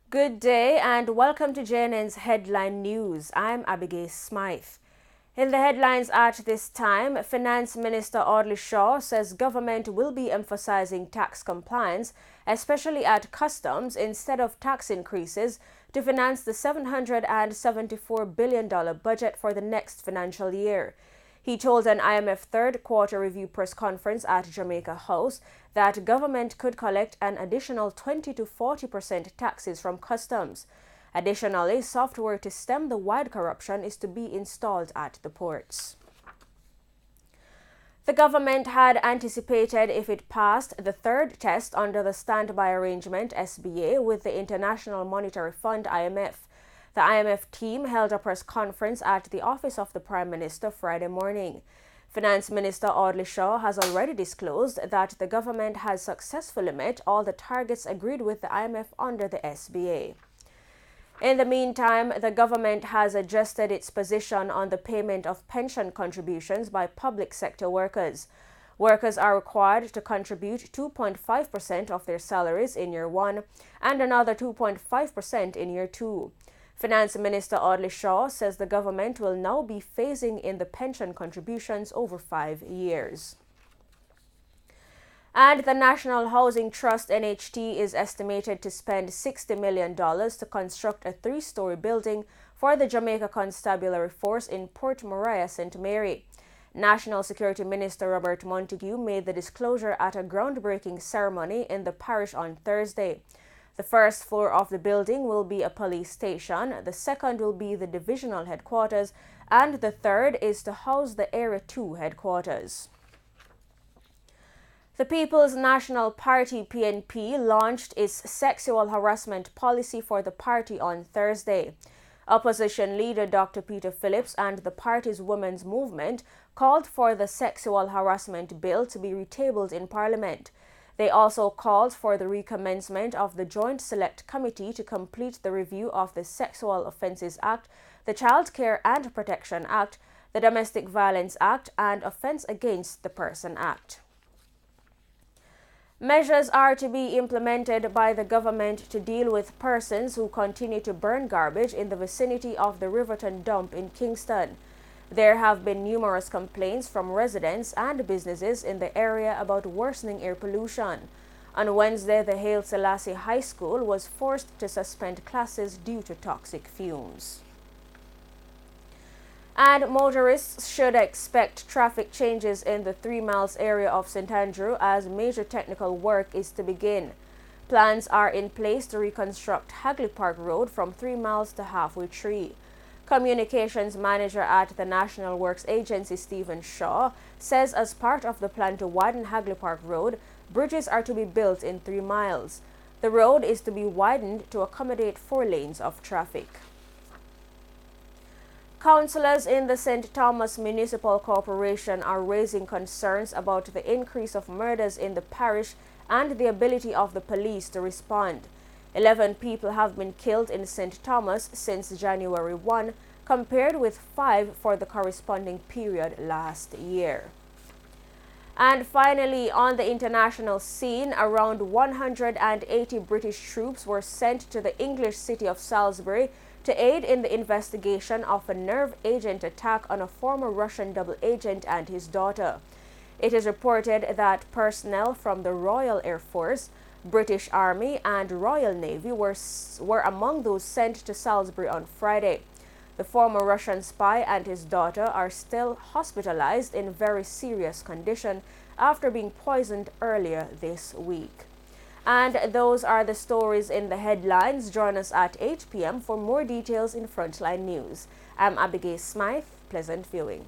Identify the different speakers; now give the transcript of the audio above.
Speaker 1: Good day and welcome to JNN's Headline News. I'm Abigail Smythe. In the headlines at this time, Finance Minister Audley Shaw says government will be emphasizing tax compliance, especially at customs, instead of tax increases to finance the $774 billion budget for the next financial year. He told an IMF third quarter review press conference at Jamaica House that government could collect an additional 20 to 40% taxes from customs. Additionally, software to stem the wide corruption is to be installed at the ports. The government had anticipated if it passed the third test under the Standby Arrangement (SBA) with the International Monetary Fund (IMF). The IMF team held a press conference at the office of the Prime Minister Friday morning. Finance Minister Audley Shaw has already disclosed that the government has successfully met all the targets agreed with the IMF under the SBA. In the meantime, the government has adjusted its position on the payment of pension contributions by public sector workers. Workers are required to contribute 2.5% of their salaries in year 1 and another 2.5% in year 2. Finance Minister Audley Shaw says the government will now be phasing in the pension contributions over 5 years. And the National Housing Trust (NHT) is estimated to spend $60 million to construct a 3-story building for the Jamaica Constabulary Force in Port Moriah, St. Mary. National Security Minister Robert Montague made the disclosure at a groundbreaking ceremony in the parish on Thursday. The first floor of the building will be a police station, the second will be the divisional headquarters, and the third is to house the Area 2 headquarters. The People's National Party (PNP) launched its sexual harassment policy for the party on Thursday. Opposition leader Dr. Peter Phillips and the party's women's movement called for the sexual harassment bill to be retabled in Parliament. They also called for the recommencement of the Joint Select Committee to complete the review of the Sexual Offences Act, the Child Care and Protection Act, the Domestic Violence Act, and Offence Against the Person Act. Measures are to be implemented by the government to deal with persons who continue to burn garbage in the vicinity of the Riverton dump in Kingston. There have been numerous complaints from residents and businesses in the area about worsening air pollution. On Wednesday, the Haile Selassie High School was forced to suspend classes due to toxic fumes. And motorists should expect traffic changes in the 3 miles area of St. Andrew as major technical work is to begin. Plans are in place to reconstruct Hagley Park Road from 3 miles to Halfway Tree. Communications Manager at the National Works Agency, Stephen Shaw, says as part of the plan to widen Hagley Park Road, bridges are to be built in 3 miles. The road is to be widened to accommodate 4 lanes of traffic. Councillors in the St. Thomas Municipal Corporation are raising concerns about the increase of murders in the parish and the ability of the police to respond. 11 people have been killed in St. Thomas since January 1, compared with 5 for the corresponding period last year. And finally, on the international scene, around 180 British troops were sent to the English city of Salisbury to aid in the investigation of a nerve agent attack on a former Russian double agent and his daughter. It is reported that personnel from the Royal Air Force, British Army, and Royal Navy were among those sent to Salisbury on Friday. The former Russian spy and his daughter are still hospitalized in very serious condition after being poisoned earlier this week. And those are the stories in the headlines. Join us at 8 p.m. for more details in Frontline News. I'm Abigail Smythe. Pleasant viewing.